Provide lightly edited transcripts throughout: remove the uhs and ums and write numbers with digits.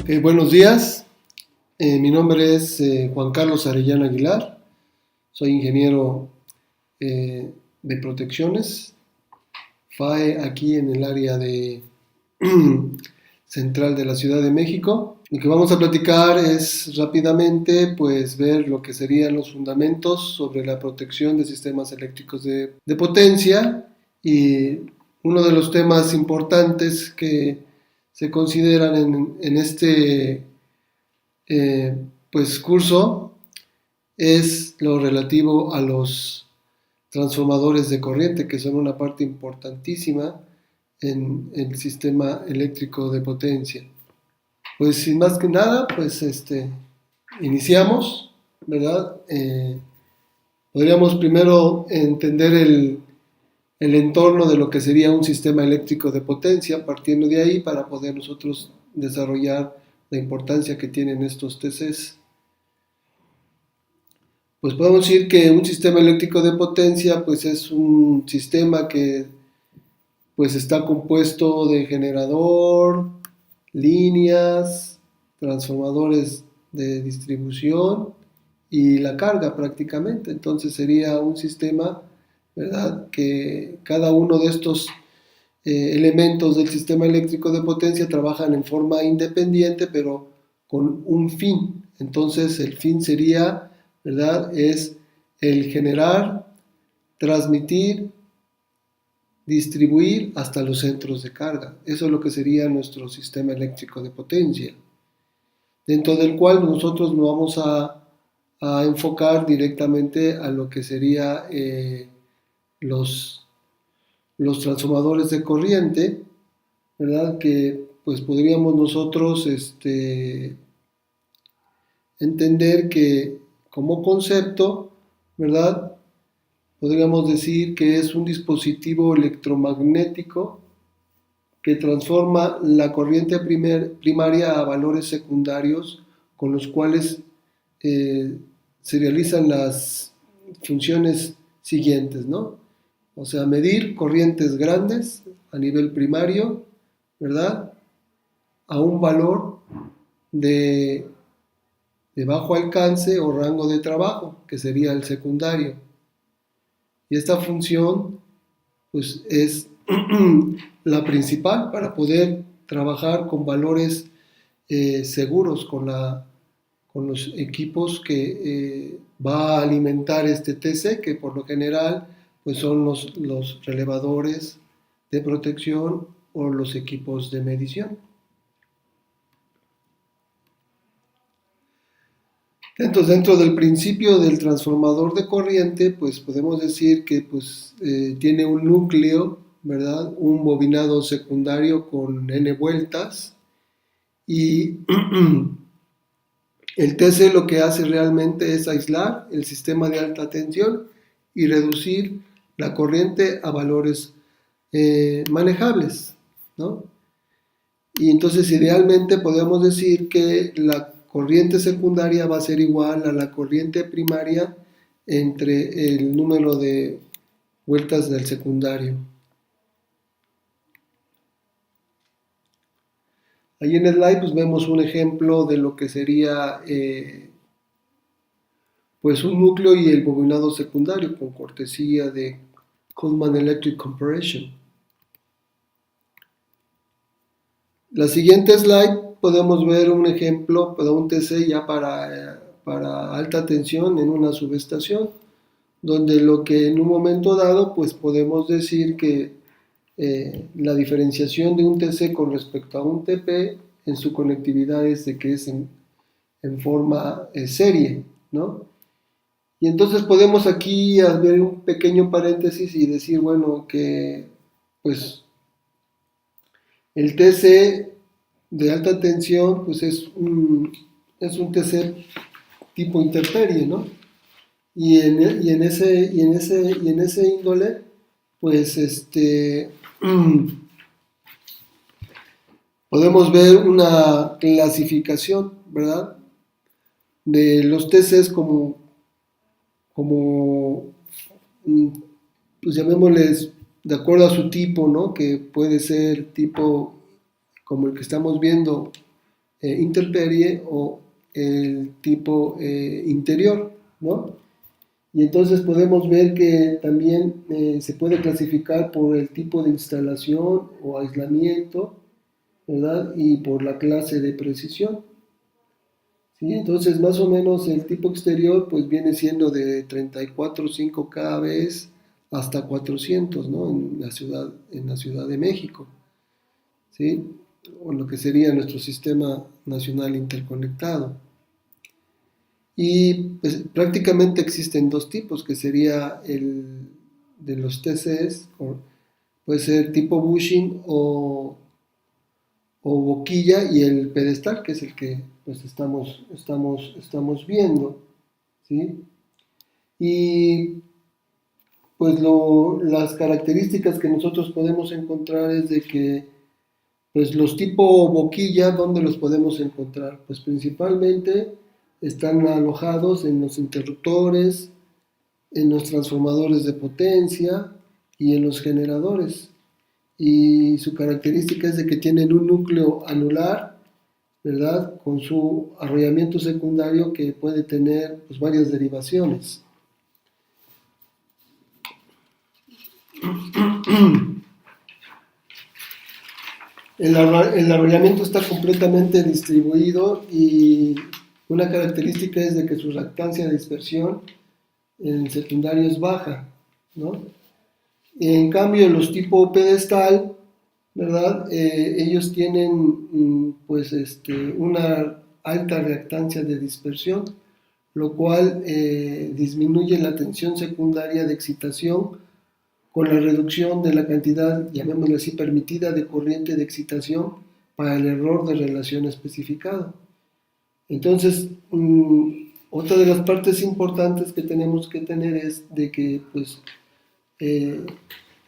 Buenos días, mi nombre es Juan Carlos Arellano Aguilar, soy ingeniero de protecciones, FAE aquí en el área de central de la Ciudad de México. Lo que vamos a platicar es rápidamente pues ver lo que serían los fundamentos sobre la protección de sistemas eléctricos de potencia, y uno de los temas importantes que se consideran en este curso es lo relativo a los transformadores de corriente, que son una parte importantísima en el sistema eléctrico de potencia. Pues sin más que nada, iniciamos, ¿verdad? Podríamos primero entender el entorno de lo que sería un sistema eléctrico de potencia, partiendo de ahí para poder nosotros desarrollar la importancia que tienen estos TCs. Pues podemos decir que un sistema eléctrico de potencia pues es un sistema que pues está compuesto de generador, líneas, transformadores de distribución y la carga prácticamente. Entonces sería un sistema, ¿verdad?, que cada uno de estos elementos del sistema eléctrico de potencia trabajan en forma independiente, pero con un fin. Entonces el fin sería, ¿verdad?, es el generar, transmitir, distribuir hasta los centros de carga. Eso es lo que sería nuestro sistema eléctrico de potencia, dentro del cual nosotros nos vamos a enfocar directamente a lo que sería los transformadores de corriente, ¿verdad? Que pues podríamos nosotros entender que como concepto, ¿verdad?, podríamos decir que es un dispositivo electromagnético que transforma la corriente primaria a valores secundarios, con los cuales se realizan las funciones siguientes, ¿no? O sea, medir corrientes grandes a nivel primario, ¿verdad?, a un valor de bajo alcance o rango de trabajo, que sería el secundario. Y esta función pues es la principal para poder trabajar con valores seguros con los equipos que va a alimentar este TC, que por lo general pues son los relevadores de protección o los equipos de medición. Entonces, dentro del principio del transformador de corriente, pues podemos decir que tiene un núcleo, ¿verdad?, un bobinado secundario con n vueltas, y el TC lo que hace realmente es aislar el sistema de alta tensión y reducir la corriente a valores manejables, ¿no? Y entonces idealmente podemos decir que la corriente secundaria va a ser igual a la corriente primaria entre el número de vueltas del secundario. Ahí en el slide pues vemos un ejemplo de lo que sería pues un núcleo y el bobinado secundario, con cortesía de Coleman Electric Corporation. La siguiente slide podemos ver un ejemplo de un TC ya para alta tensión en una subestación, donde lo que en un momento dado pues podemos decir que la diferenciación de un TC con respecto a un TP en su conectividad es de que es en forma serie, ¿no? Y entonces podemos aquí ver un pequeño paréntesis y decir, bueno, que pues el TC de alta tensión pues es un TC tipo interferie, ¿no? Y en ese índole pues podemos ver una clasificación, ¿verdad?, de los TCs como pues llamémosles de acuerdo a su tipo, ¿no?, que puede ser tipo como el que estamos viendo intemperie o el tipo interior, ¿no? Y entonces podemos ver que también se puede clasificar por el tipo de instalación o aislamiento, ¿verdad? Y por la clase de precisión. ¿Sí? Entonces, más o menos el tipo exterior pues viene siendo de 34,5 kbs hasta 400, ¿no? En la Ciudad de México, ¿sí? O lo que sería nuestro sistema nacional interconectado. Y pues, prácticamente existen dos tipos, que sería el de los TCs, puede ser tipo bushing o boquilla, y el pedestal, que es el que pues, estamos viendo, ¿sí? Y pues las características que nosotros podemos encontrar es de que pues los tipo boquilla, ¿dónde los podemos encontrar? Pues principalmente están alojados en los interruptores, en los transformadores de potencia y en los generadores. Y su característica es de que tienen un núcleo anular, ¿verdad? Con su arrollamiento secundario que puede tener pues, varias derivaciones. El arrollamiento está completamente distribuido y una característica es de que su reactancia de dispersión en secundario es baja, ¿no? En cambio, los tipo pedestal, ¿verdad? Ellos tienen pues una alta reactancia de dispersión, lo cual disminuye la tensión secundaria de excitación con la reducción de la cantidad, llamémosle así, permitida de corriente de excitación para el error de relación especificado. Entonces, otra de las partes importantes que tenemos que tener es de que, pues, eh,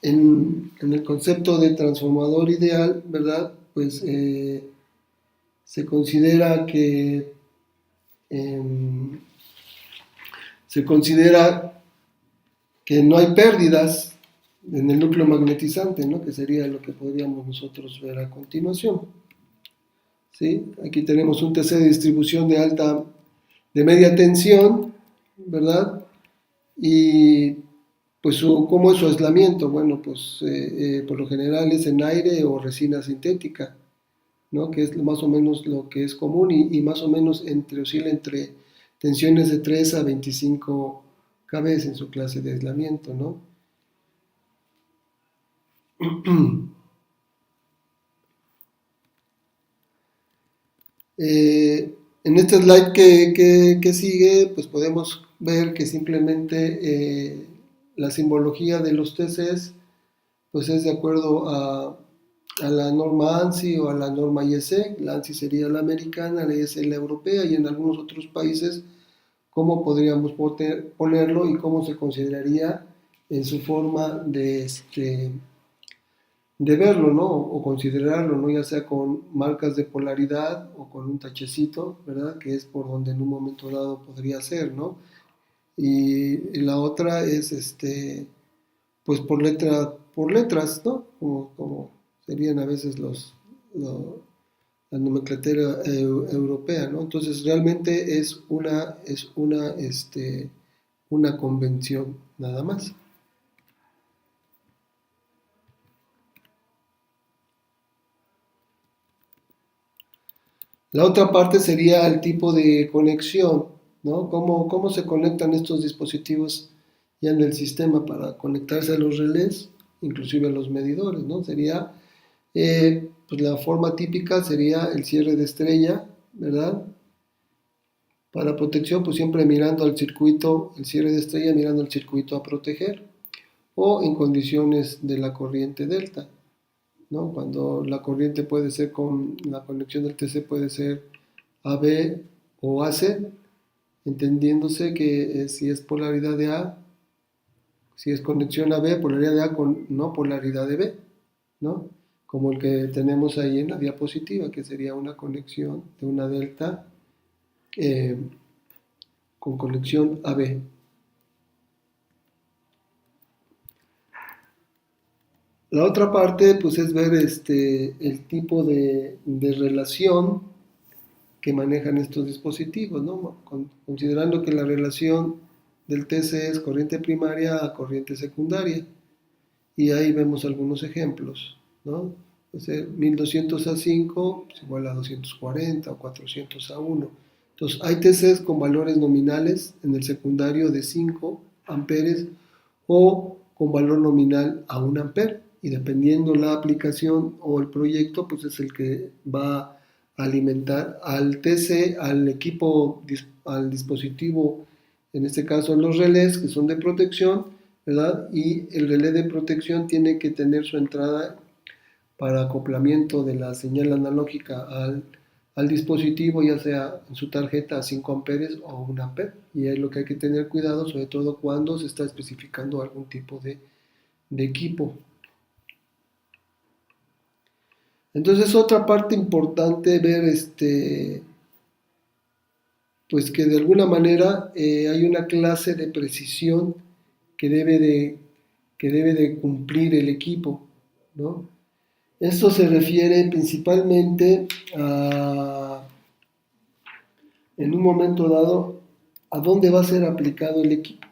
en el concepto de transformador ideal, ¿verdad? Pues se considera que em, se considera que no hay pérdidas en el núcleo magnetizante, ¿no? Que sería lo que podríamos nosotros ver a continuación. ¿Sí? Aquí tenemos un TC de distribución de media tensión, ¿verdad? Y pues ¿cómo es su aislamiento? Bueno, pues por lo general es en aire o resina sintética, ¿no? Que es más o menos lo que es común y más o menos oscila entre tensiones de 3 a 25 kbs en su clase de aislamiento, ¿no? En este slide que sigue, pues podemos ver que simplemente la simbología de los TCs pues es de acuerdo a la norma ANSI o a la norma IEC. La ANSI sería la americana, la IEC la europea, y en algunos otros países cómo podríamos ponerlo y cómo se consideraría en su forma de verlo, ¿no? O considerarlo, ¿no? Ya sea con marcas de polaridad o con un tachecito, ¿verdad? Que es por donde en un momento dado podría ser, ¿no? Y la otra es, pues por letras, ¿no? Como serían a veces la nomenclatura europea, ¿no? Entonces realmente una convención nada más. La otra parte sería el tipo de conexión, ¿no? ¿Cómo se conectan estos dispositivos ya en el sistema para conectarse a los relés, inclusive a los medidores, ¿no? Sería, pues la forma típica sería el cierre de estrella, ¿verdad? Para protección, pues siempre mirando al circuito, el cierre de estrella mirando al circuito a proteger, o en condiciones de la corriente delta, ¿no? Cuando la corriente puede ser con la conexión del TC puede ser AB o AC, entendiéndose que si es polaridad de A, si es conexión AB, polaridad de A con no polaridad de B, ¿no? Como el que tenemos ahí en la diapositiva, que sería una conexión de una delta eh, con conexión AB. La otra parte, pues, es ver el tipo de relación, que manejan estos dispositivos, ¿no? Considerando que la relación del TC es corriente primaria a corriente secundaria. Y ahí vemos algunos ejemplos, ¿no? O sea, 1200 a 5 es igual a 240 o 400 a 1. Entonces, hay TCs con valores nominales en el secundario de 5 amperes o con valor nominal a 1 amper. Y dependiendo la aplicación o el proyecto, pues es el que va a alimentar al TC, al equipo, al dispositivo, en este caso los relés que son de protección, ¿verdad? Y el relé de protección tiene que tener su entrada para acoplamiento de la señal analógica al dispositivo, ya sea en su tarjeta a 5 amperes o 1 amper. Y es lo que hay que tener cuidado, sobre todo cuando se está especificando algún tipo de equipo. Entonces, otra parte importante ver pues que de alguna manera hay una clase de precisión que debe de cumplir el equipo, ¿no? Esto se refiere principalmente a, en un momento dado, a dónde va a ser aplicado el equipo,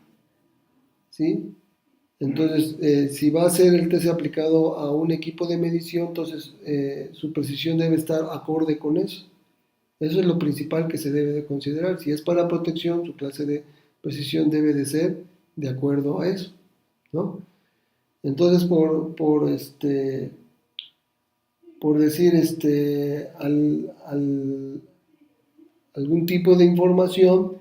¿sí? Entonces, si va a ser el TC aplicado a un equipo de medición, entonces su precisión debe estar acorde con eso. Eso es lo principal que se debe de considerar. Si es para protección, su clase de precisión debe de ser de acuerdo a eso, ¿no? Entonces, por decir algún tipo de información,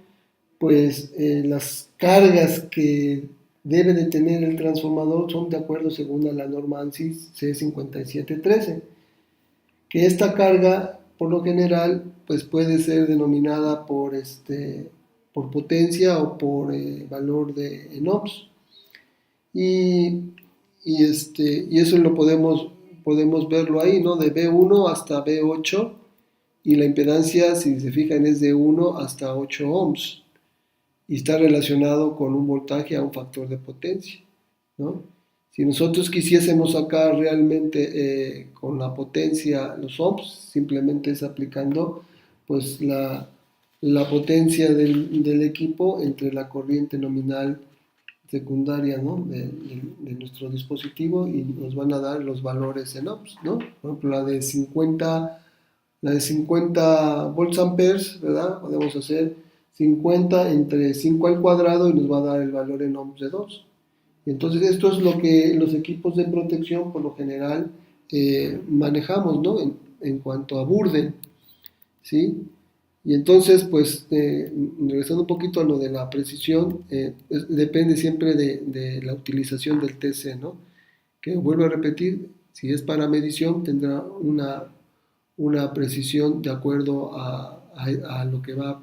pues las cargas que debe de tener el transformador son de acuerdo según a la norma ANSI C5713, que esta carga por lo general pues puede ser denominada por potencia o por valor en ohms. Y eso lo podemos verlo ahí, ¿no? De B1 hasta B8, y la impedancia, si se fijan, es de 1 hasta 8 ohms, y está relacionado con un voltaje a un factor de potencia, ¿no? Si nosotros quisiésemos sacar realmente con la potencia los ohms, simplemente es aplicando pues la potencia del equipo entre la corriente nominal secundaria, ¿no? de nuestro dispositivo, y nos van a dar los valores en ohms, ¿no? Por ejemplo, la de 50 volts amperes, ¿verdad? Podemos hacer 50 entre 5 al cuadrado y nos va a dar el valor en ohms de 2. Y entonces esto es lo que los equipos de protección por lo general manejamos, ¿no? En cuanto a burden, ¿sí? Y entonces, pues, regresando un poquito a lo de la precisión, depende siempre de la utilización del TC, ¿no? Que vuelvo a repetir, si es para medición, tendrá una precisión de acuerdo a lo que va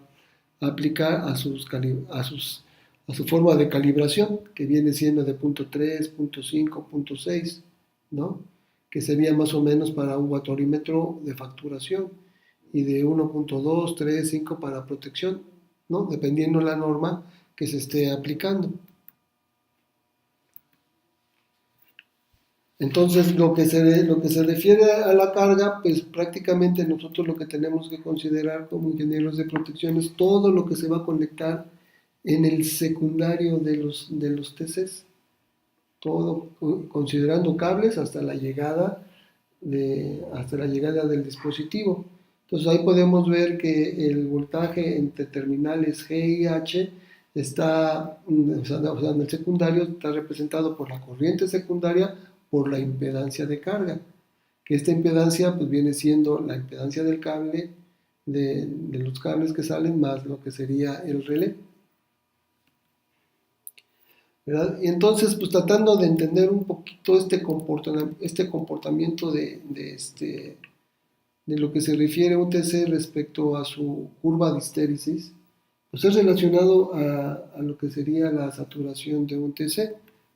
a aplicar a su forma de calibración, que viene siendo de punto 3, punto 5, punto 6, ¿no? Que sería más o menos para un watorímetro de facturación, y de 1.2, 3, 5 para protección, ¿no? Dependiendo la norma que se esté aplicando. Entonces, lo que se refiere a la carga, pues prácticamente nosotros lo que tenemos que considerar como ingenieros de protección es todo lo que se va a conectar en el secundario de los TCs, todo considerando cables hasta la llegada del dispositivo. Entonces ahí podemos ver que el voltaje entre terminales G y H está, o sea, en el secundario está representado por la corriente secundaria, por la impedancia de carga, que esta impedancia pues viene siendo la impedancia del cable, de los cables que salen, más lo que sería el relé, ¿verdad? Y entonces, pues tratando de entender un poquito este comportamiento de lo que se refiere a un TC respecto a su curva de histéresis, pues es relacionado a lo que sería la saturación de un TC,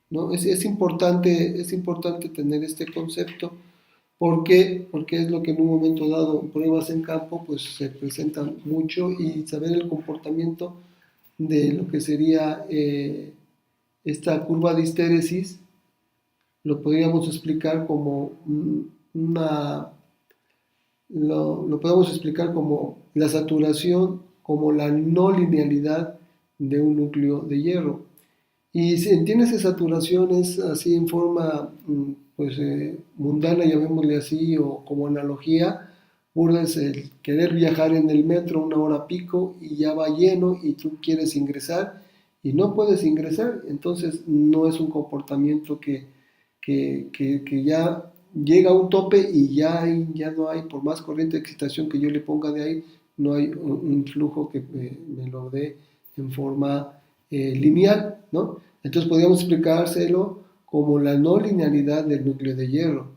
¿no? Es importante tener este concepto. ¿Por qué? Porque es lo que en un momento dado, en pruebas en campo, pues se presentan mucho, y saber el comportamiento de lo que sería esta curva de histéresis lo podríamos explicar como una lo podemos explicar como la saturación, como la no linealidad de un núcleo de hierro. Y si entiendes esa saturación es así en forma pues, mundana, llamémosle así, o como analogía, burda es el querer viajar en el metro una hora pico y ya va lleno y tú quieres ingresar y no puedes ingresar, entonces no es un comportamiento que ya llega a un tope y ya no hay, por más corriente de excitación que yo le ponga de ahí, no hay un flujo que me lo dé en forma lineal, ¿no? Entonces podríamos explicárselo como la no linealidad del núcleo de hierro.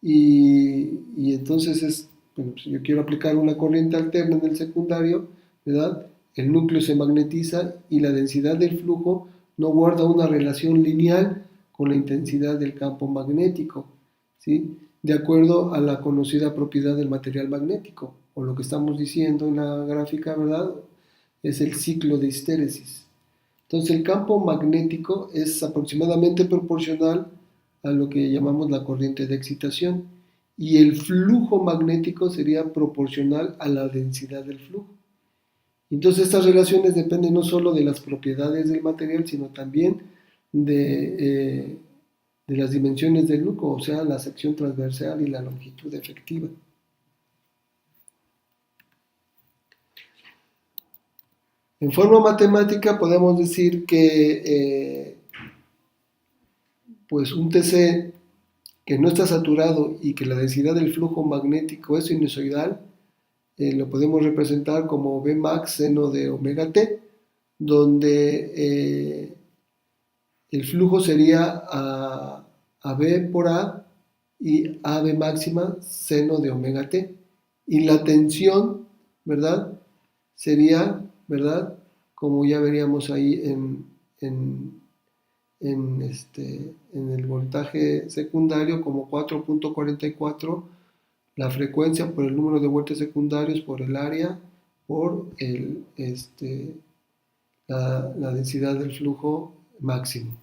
Y entonces bueno, si yo quiero aplicar una corriente alterna en el secundario, ¿verdad? El núcleo se magnetiza y la densidad del flujo no guarda una relación lineal con la intensidad del campo magnético, ¿sí? De acuerdo a la conocida propiedad del material magnético, o lo que estamos diciendo en la gráfica, ¿verdad? Es el ciclo de histéresis. Entonces el campo magnético es aproximadamente proporcional a lo que llamamos la corriente de excitación y el flujo magnético sería proporcional a la densidad del flujo. Entonces estas relaciones dependen no solo de las propiedades del material, sino también de las dimensiones del núcleo, o sea, la sección transversal y la longitud efectiva. En forma matemática podemos decir que pues un TC que no está saturado y que la densidad del flujo magnético es sinusoidal, lo podemos representar como B max seno de omega t, donde el flujo sería a B por A y AB máxima seno de omega t. Y la tensión, ¿verdad? Sería, ¿verdad? Como ya veríamos ahí en el voltaje secundario como 4.44, la frecuencia por el número de vueltas secundarios por el área por la densidad del flujo máximo.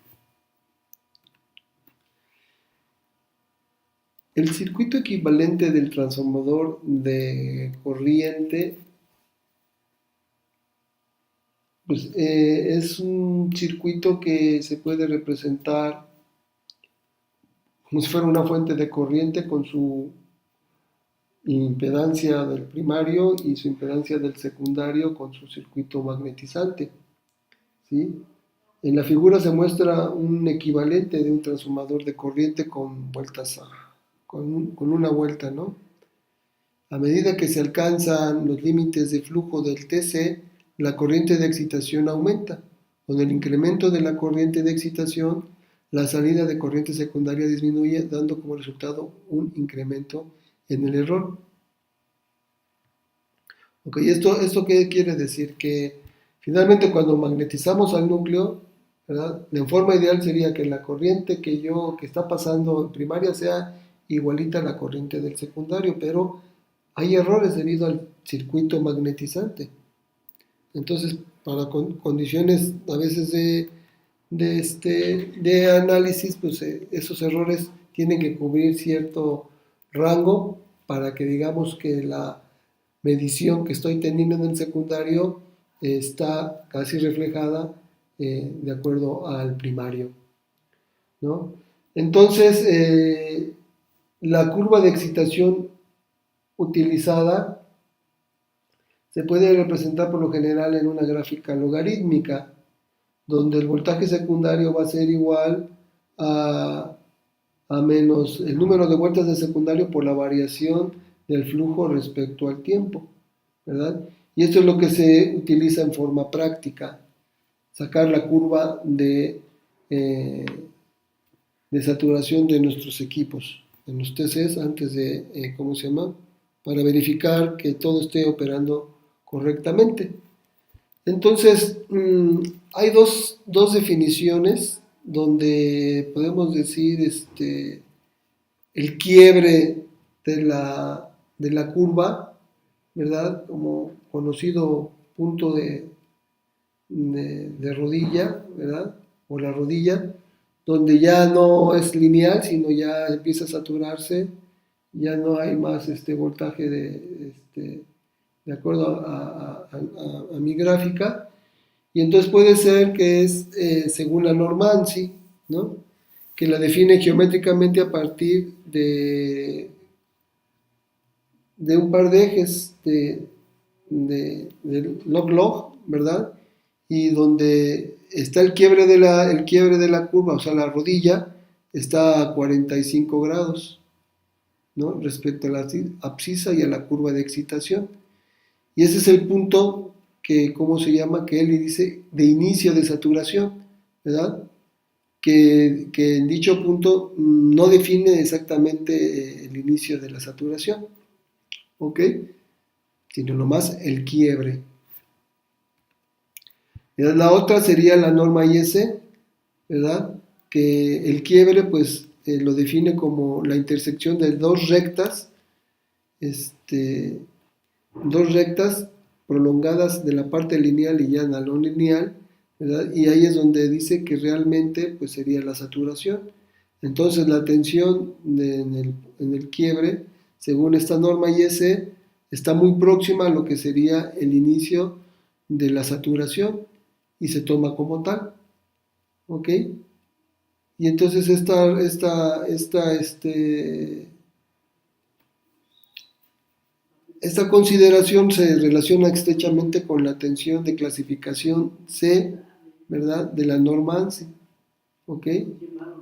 El circuito equivalente del transformador de corriente pues, es un circuito que se puede representar como si fuera una fuente de corriente con su impedancia del primario y su impedancia del secundario con su circuito magnetizante, ¿sí? En la figura se muestra un equivalente de un transformador de corriente con vueltas con una vuelta, ¿no? A medida que se alcanzan los límites de flujo del TC, la corriente de excitación aumenta. Con el incremento de la corriente de excitación, la salida de corriente secundaria disminuye, dando como resultado un incremento en el error. Ok, ¿esto qué quiere decir? Que finalmente cuando magnetizamos al núcleo, ¿verdad? La forma ideal sería que la corriente que está pasando en primaria sea igualita a la corriente del secundario, pero hay errores debido al circuito magnetizante. Entonces, para condiciones a veces de análisis, pues esos errores tienen que cubrir cierto rango para que digamos que la medición que estoy teniendo en el secundario está casi reflejada de acuerdo al primario, ¿no? Entonces, la curva de excitación utilizada se puede representar por lo general en una gráfica logarítmica, donde el voltaje secundario va a ser igual a menos el número de vueltas de secundario por la variación del flujo respecto al tiempo, ¿verdad? Y esto es lo que se utiliza en forma práctica, sacar la curva de saturación de nuestros equipos, en los TCs, antes de, ¿cómo se llama? Para verificar que todo esté operando correctamente. Entonces, hay dos definiciones donde podemos decir el quiebre de la curva, ¿verdad? Como conocido punto de rodilla, ¿verdad? O la rodilla, donde ya no es lineal, sino ya empieza a saturarse ya no hay más voltaje de acuerdo a mi gráfica, y entonces puede ser que es según la norma ANSI, ¿no? Que la define geométricamente a partir de un par de ejes del log-log, ¿verdad? Y donde está el quiebre de la curva, o sea, la rodilla, está a 45 grados, ¿no? Respecto a la abscisa y a la curva de excitación. Y ese es el punto que, ¿cómo se llama? Que él dice de inicio de saturación, ¿verdad? Que en dicho punto no define exactamente el inicio de la saturación, ¿ok? Sino nomás el quiebre. La otra sería la norma IS, ¿verdad? Que el quiebre, pues, lo define como la intersección de este, dos rectas prolongadas de la parte lineal y llana a lo lineal, ¿verdad? Y ahí es donde dice que realmente, pues, sería la saturación. Entonces, la tensión en el quiebre, según esta norma IS, está muy próxima a lo que sería el inicio de la saturación y se toma como tal, ¿ok? Y entonces esta consideración se relaciona estrechamente con la tensión de clasificación C, ¿verdad? De la norma ANSI, ¿ok?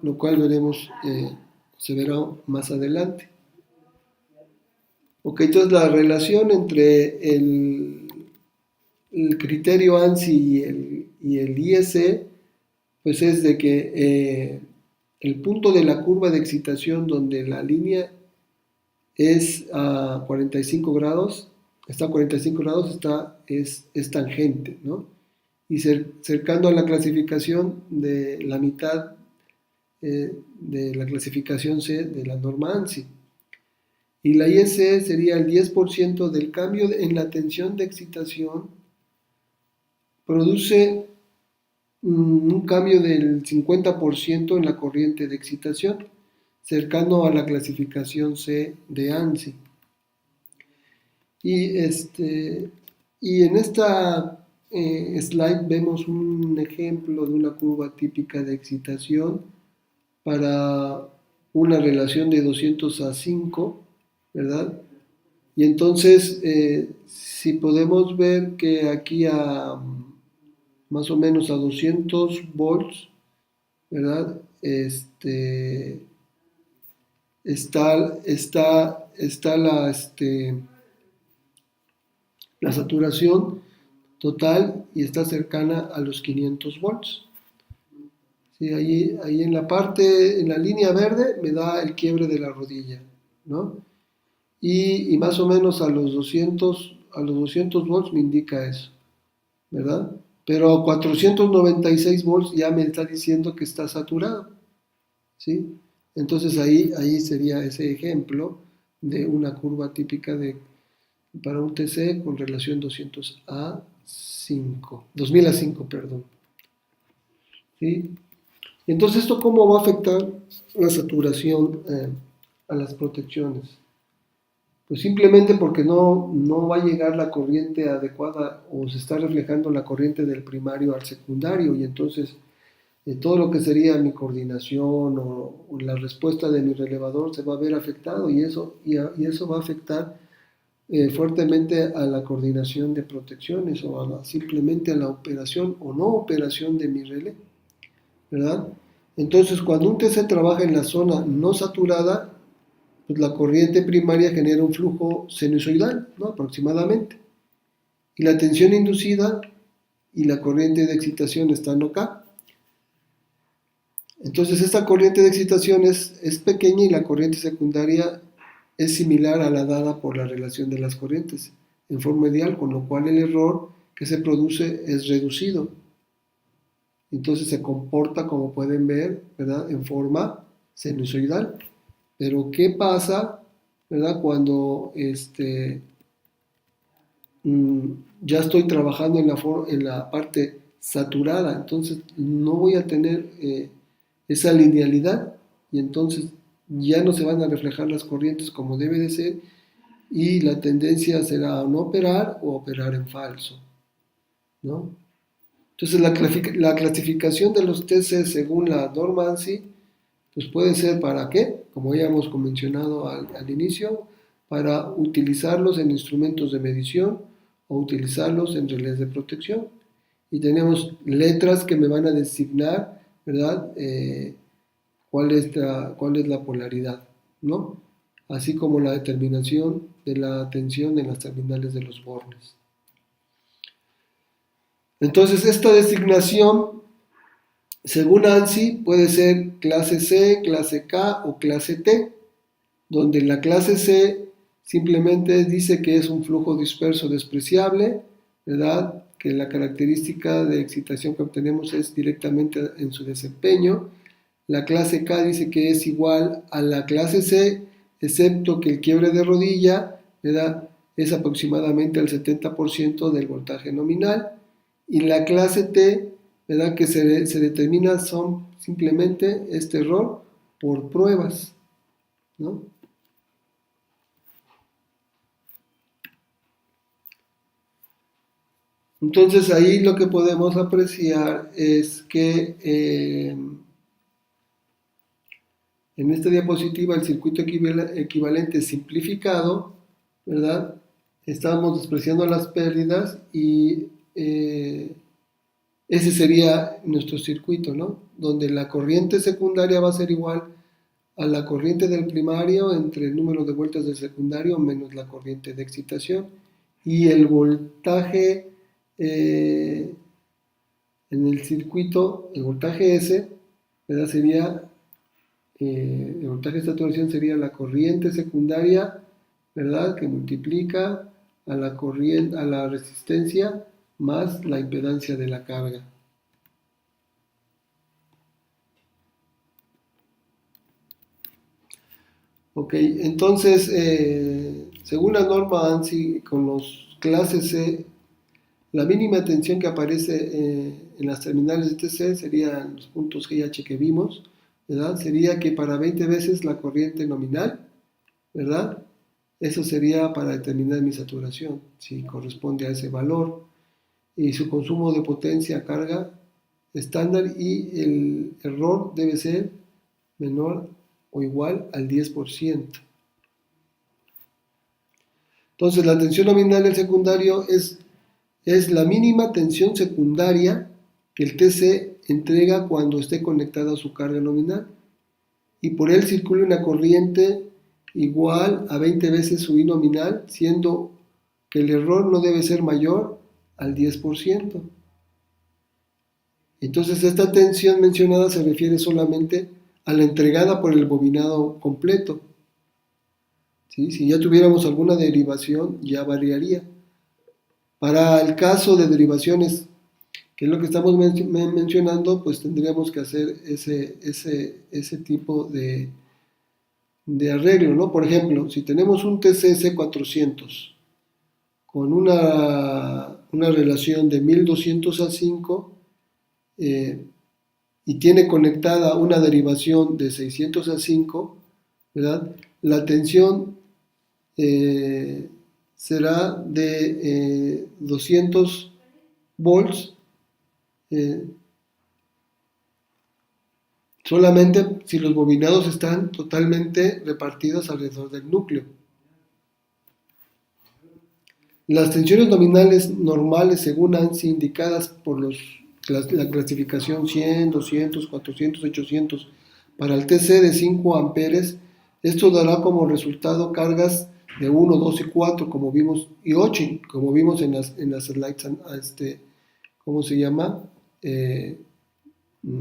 Lo cual veremos, se verá más adelante. Ok, entonces la relación entre el criterio ANSI y el IEC, pues es de que el punto de la curva de excitación donde la línea es a 45 grados, está a 45 grados, es tangente, ¿no? Y cercano a la clasificación de la mitad de la clasificación C de la norma ANSI. Y la IEC sería el 10% del cambio en la tensión de excitación, produce un cambio del 50% en la corriente de excitación, cercano a la clasificación C de ANSI. Y, y en esta slide vemos un ejemplo de una curva típica de excitación para una relación de 200 a 5, ¿verdad? Y entonces, si podemos ver que aquí más o menos a 200 volts, ¿verdad? Está la saturación total y está cercana a los 500 volts. Sí, ahí en la parte, en la línea verde me da el quiebre de la rodilla, ¿no? Y más o menos a los 200 volts me indica eso, ¿verdad? Pero a 496 volts ya me está diciendo que está saturado, ¿sí? Entonces ahí sería ese ejemplo de una curva típica para un TC con relación 200 a 5, 2000 a 5, perdón. ¿Sí? Entonces, ¿esto cómo va a afectar la saturación a las protecciones? Pues simplemente porque no va a llegar la corriente adecuada o se está reflejando la corriente del primario al secundario y entonces todo lo que sería mi coordinación o la respuesta de mi relevador se va a ver afectado y eso va a afectar fuertemente a la coordinación de protecciones o simplemente a la operación o no operación de mi relé, ¿verdad? Entonces, cuando un TC trabaja en la zona no saturada, pues la corriente primaria genera un flujo sinusoidal, ¿no? Aproximadamente. Y la tensión inducida y la corriente de excitación están acá. Entonces, esta corriente de excitación es pequeña y la corriente secundaria es similar a la dada por la relación de las corrientes en forma ideal, con lo cual el error que se produce es reducido. Entonces se comporta, como pueden ver, ¿verdad?, en forma sinusoidal. Pero ¿qué pasa, ¿verdad?, cuando ya estoy trabajando en la parte saturada? Entonces no voy a tener esa linealidad y entonces ya no se van a reflejar las corrientes como debe de ser y la tendencia será a no operar o operar en falso, ¿no? Entonces la clasificación de los TC según la norma ANSI pues puede ser para qué, como ya hemos mencionado al inicio, para utilizarlos en instrumentos de medición o utilizarlos en relés de protección. Y tenemos letras que me van a designar, ¿verdad? Cuál es la polaridad, ¿no? Así como la determinación de la tensión en las terminales de los bornes. Entonces, esta designación, según ANSI, puede ser clase C, clase K o clase T, donde la clase C simplemente dice que es un flujo disperso despreciable, ¿verdad? Que la característica de excitación que obtenemos es directamente en su desempeño. La clase K dice que es igual a la clase C, excepto que el quiebre de rodilla, ¿verdad?, es aproximadamente el 70% del voltaje nominal. Y la clase T, ¿verdad?, que se determina son simplemente este error por pruebas, ¿no? Entonces ahí lo que podemos apreciar es que en esta diapositiva el circuito equivalente simplificado, ¿verdad? Estamos despreciando las pérdidas y ese sería nuestro circuito, ¿no? Donde la corriente secundaria va a ser igual a la corriente del primario entre el número de vueltas del secundario menos la corriente de excitación, y el voltaje en el circuito, el voltaje S, ¿verdad?, sería el voltaje de saturación sería la corriente secundaria, ¿verdad?, que multiplica a la resistencia más la impedancia de la carga. Ok, entonces, según la norma ANSI, con los clases C, la mínima tensión que aparece en las terminales de TC serían los puntos G y H que vimos, ¿verdad? Sería que para 20 veces la corriente nominal, ¿verdad? Eso sería para determinar mi saturación, si corresponde a ese valor, y su consumo de potencia carga estándar, y el error debe ser menor o igual al 10%. Entonces la tensión nominal del secundario es la mínima tensión secundaria que el TC entrega cuando esté conectado a su carga nominal, y por él circula una corriente igual a 20 veces su I nominal, siendo que el error no debe ser mayor al 10%. Entonces esta tensión mencionada se refiere solamente a la entregada por el bobinado completo, ¿sí? Si ya tuviéramos alguna derivación, ya variaría. Para el caso de derivaciones, que es lo que estamos mencionando, pues tendríamos que hacer ese tipo de arreglo, ¿no? Por ejemplo, si tenemos un TCC 400 con una relación de 1200 a 5 y tiene conectada una derivación de 600 a 5, ¿verdad?, la tensión será de 200 volts, solamente si los bobinados están totalmente repartidos alrededor del núcleo. Las tensiones nominales normales, según ANSI, indicadas por la clasificación 100, 200, 400, 800, para el TC de 5 amperes, esto dará como resultado cargas de 1, 2 y 4, como vimos, y 8, como vimos en las slides ¿cómo se llama?,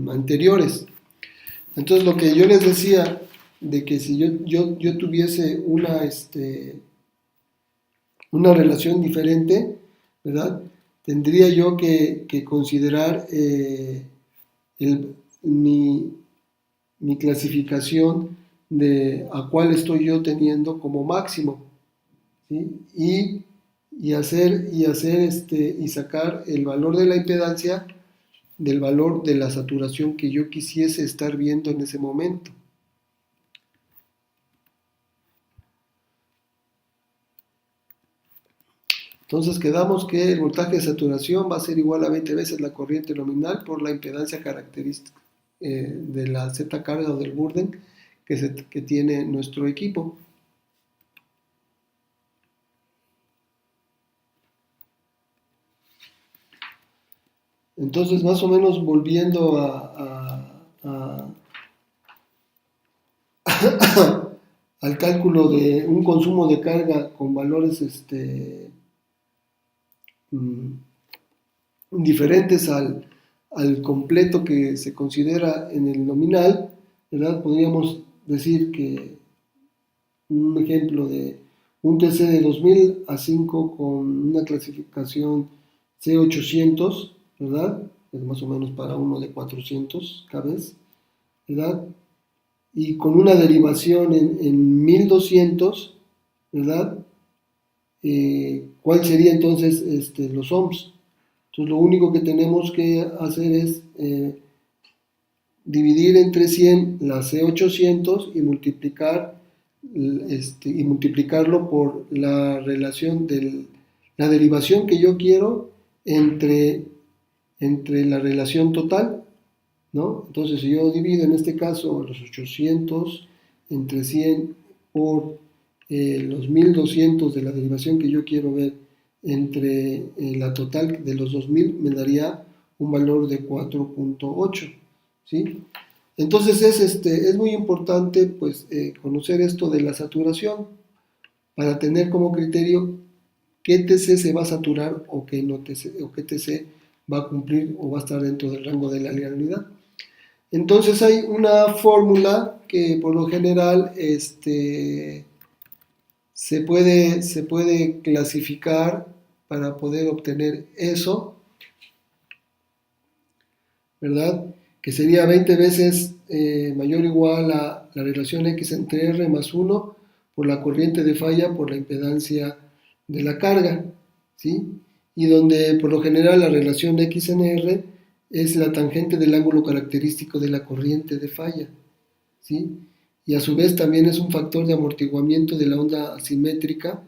anteriores. Entonces lo que yo les decía, de que si yo tuviese una relación diferente, ¿verdad?, tendría yo que considerar mi clasificación de a cuál estoy yo teniendo como máximo, ¿sí? Y sacar el valor de la impedancia del valor de la saturación que yo quisiese estar viendo en ese momento. Entonces quedamos que el voltaje de saturación va a ser igual a 20 veces la corriente nominal por la impedancia característica de la Z carga o del burden que tiene nuestro equipo. Entonces, más o menos volviendo al cálculo de un consumo de carga con valores diferentes al completo que se considera en el nominal, ¿verdad? Podríamos decir que un ejemplo de un TC de 2000 a 5 con una clasificación C800, ¿verdad? Es más o menos para uno de 400 kb, ¿verdad? Y con una derivación en 1200, ¿verdad? ¿Cuál sería entonces los ohms? Entonces lo único que tenemos que hacer es dividir entre 100 la C800 y multiplicarlo por la relación la derivación que yo quiero entre la relación total, ¿no? Entonces si yo divido en este caso los 800 entre 100 por los 1200 de la derivación que yo quiero ver entre la total de los 2000, me daría un valor de 4.8, ¿sí? Entonces es muy importante pues, conocer esto de la saturación para tener como criterio qué TC se va a saturar o qué, no TC, o qué TC va a cumplir o va a estar dentro del rango de la legalidad. Entonces hay una fórmula que por lo general se puede clasificar para poder obtener eso, ¿verdad? Que sería 20 veces mayor o igual a la relación X entre R más 1 por la corriente de falla por la impedancia de la carga, ¿sí? Y donde por lo general la relación X en R es la tangente del ángulo característico de la corriente de falla, ¿sí? Y a su vez también es un factor de amortiguamiento de la onda asimétrica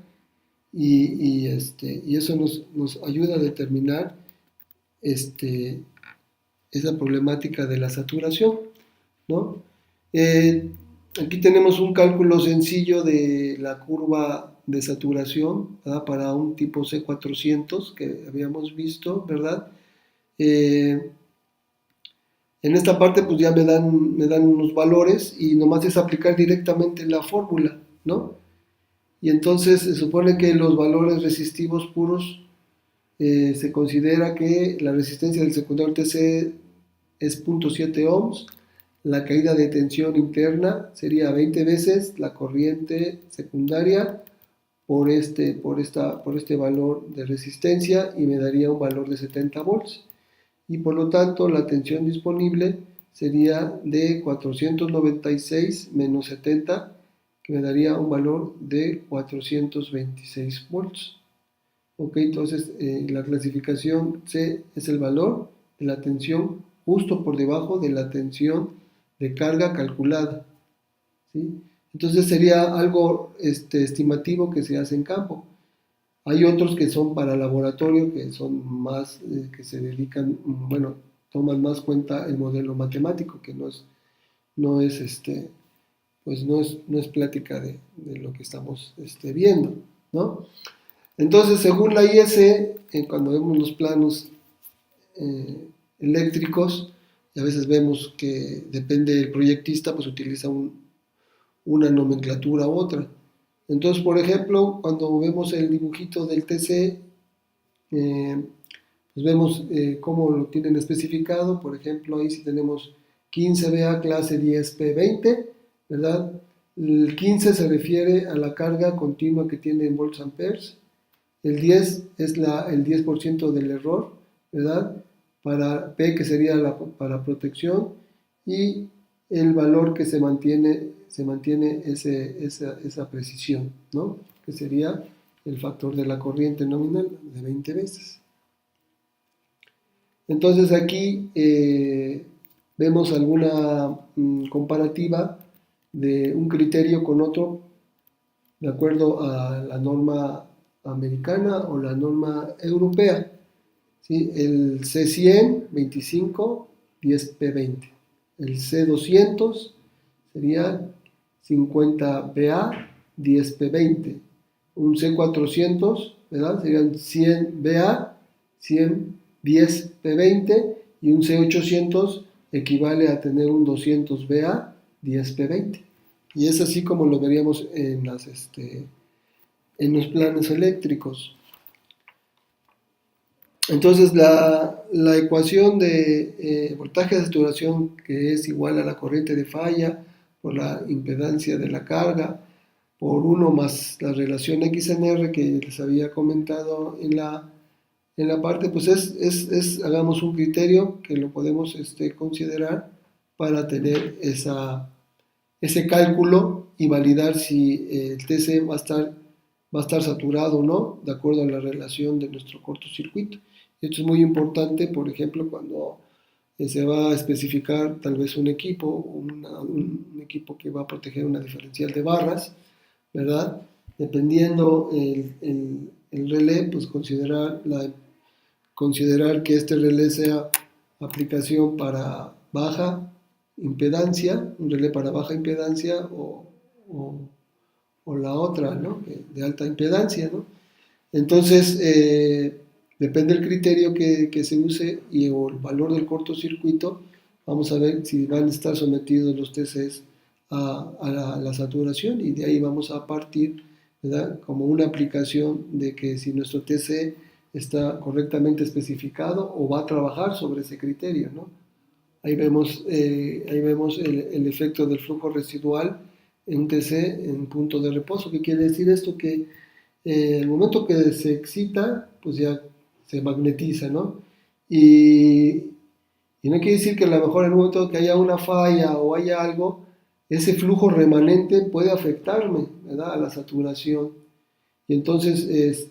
y eso nos ayuda a determinar esa problemática de la saturación, ¿no? Aquí tenemos un cálculo sencillo de la curva de saturación, ¿verdad? Para un tipo C400 que habíamos visto, ¿verdad? En esta parte pues ya me dan unos valores y nomás es aplicar directamente la fórmula, ¿no? Y entonces se supone que los valores resistivos puros se considera que la resistencia del secundario TC es 0.7 ohms, la caída de tensión interna sería 20 veces la corriente secundaria por este valor de resistencia y me daría un valor de 70 volts. Y por lo tanto la tensión disponible sería de 496 menos 70, que me daría un valor de 426 volts. Ok, entonces la clasificación C es el valor de la tensión justo por debajo de la tensión de carga calculada, ¿sí? Entonces sería algo estimativo que se hace en campo. Hay otros que son para laboratorio, que son más, que se dedican, bueno, toman más cuenta el modelo matemático, que pues no es plática de lo que estamos viendo, ¿no? Entonces, según la IS, cuando vemos los planos eléctricos, y a veces vemos que depende del proyectista, pues utiliza una nomenclatura u otra. Entonces, por ejemplo, cuando vemos el dibujito del TC, pues vemos cómo lo tienen especificado. Por ejemplo, ahí sí tenemos 15VA clase 10P20, ¿verdad? El 15 se refiere a la carga continua que tiene en volts amperes. El 10 es el 10% del error, ¿verdad? Para P, que sería para protección, y el valor que se mantiene esa precisión, ¿no? Que sería el factor de la corriente nominal de 20 veces. Entonces aquí vemos alguna comparativa de un criterio con otro de acuerdo a la norma americana o la norma europea. ¿Sí? El C100, 25, 10P20. El C200 sería 50BA, 10P20. Un C400, ¿verdad? Serían 100BA, 100, 10P20. Y un C800 equivale a tener un 200BA, 10P20. Y es así como lo veríamos en los planes eléctricos. Entonces la ecuación de voltaje de saturación, que es igual a la corriente de falla por la impedancia de la carga por 1 más la relación XNR que les había comentado en la parte, pues hagamos un criterio que lo podemos considerar para tener ese cálculo y validar si el TC va a estar saturado o no, de acuerdo a la relación de nuestro cortocircuito. Esto es muy importante, por ejemplo, cuando se va a especificar tal vez un equipo, un equipo que va a proteger una diferencial de barras, ¿verdad? Dependiendo el relé, pues considerar que este relé sea aplicación para baja impedancia, un relé para baja impedancia o la otra, ¿no? De alta impedancia, ¿no? Entonces, depende del criterio que se use o el valor del cortocircuito, vamos a ver si van a estar sometidos los TCs a la saturación y de ahí vamos a partir, ¿verdad? Como una aplicación de que si nuestro TC está correctamente especificado o va a trabajar sobre ese criterio, ¿no? Ahí vemos el efecto del flujo residual en un TC en punto de reposo. ¿Qué quiere decir esto? Que el momento que se excita, pues ya se magnetiza, ¿no? Y no quiere decir que a lo mejor en el momento que haya una falla o haya algo, ese flujo remanente puede afectarme, ¿verdad? A la saturación. Y entonces,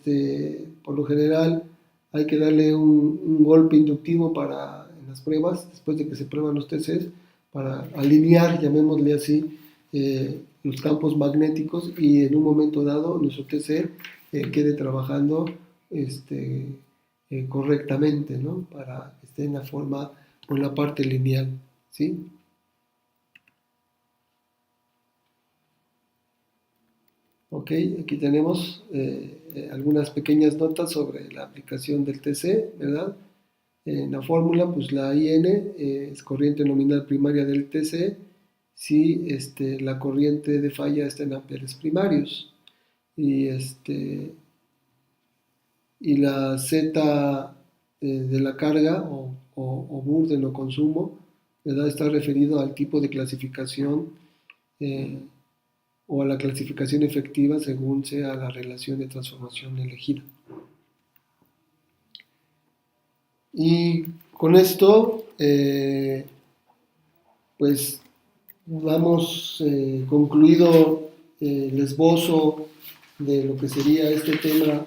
por lo general, hay que darle un golpe inductivo en las pruebas, después de que se prueban los TCs, para alinear, llamémosle así, los campos magnéticos y en un momento dado nuestro TC quede trabajando correctamente, ¿no? Para que esté en la forma o en la parte lineal, ¿sí? Ok, aquí tenemos algunas pequeñas notas sobre la aplicación del TC, ¿verdad? En la fórmula, pues la IN es corriente nominal primaria del TC si la corriente de falla está en amperes primarios. Y la Z de la carga o burden o consumo, ¿verdad? Está referido al tipo de clasificación eh, o a la clasificación efectiva según sea la relación de transformación elegida. Y con esto, pues vamos concluido el esbozo de lo que sería este tema,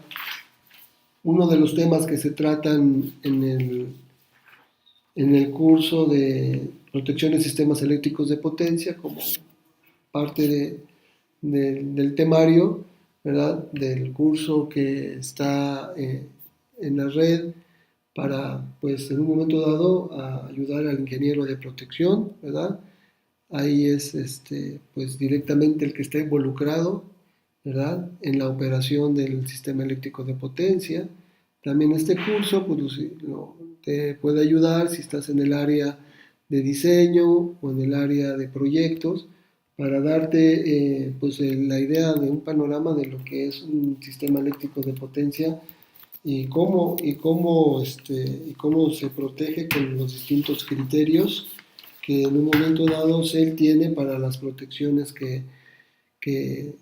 uno de los temas que se tratan en el curso de protección de sistemas eléctricos de potencia como parte del temario, ¿verdad? Del curso que está en la red para, pues, en un momento dado, ayudar al ingeniero de protección, ¿verdad? Ahí es, pues, directamente el que está involucrado, ¿verdad? En la operación del sistema eléctrico de potencia. También este curso, pues, te puede ayudar si estás en el área de diseño o en el área de proyectos, para darte pues la idea de un panorama de lo que es un sistema eléctrico de potencia y cómo se protege con los distintos criterios que en un momento dado SEL tiene para las protecciones que, que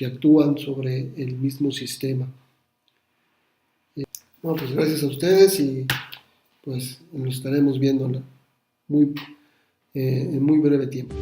actúan sobre el mismo sistema. Bueno, pues gracias a ustedes y pues nos estaremos viendo muy, en muy breve tiempo.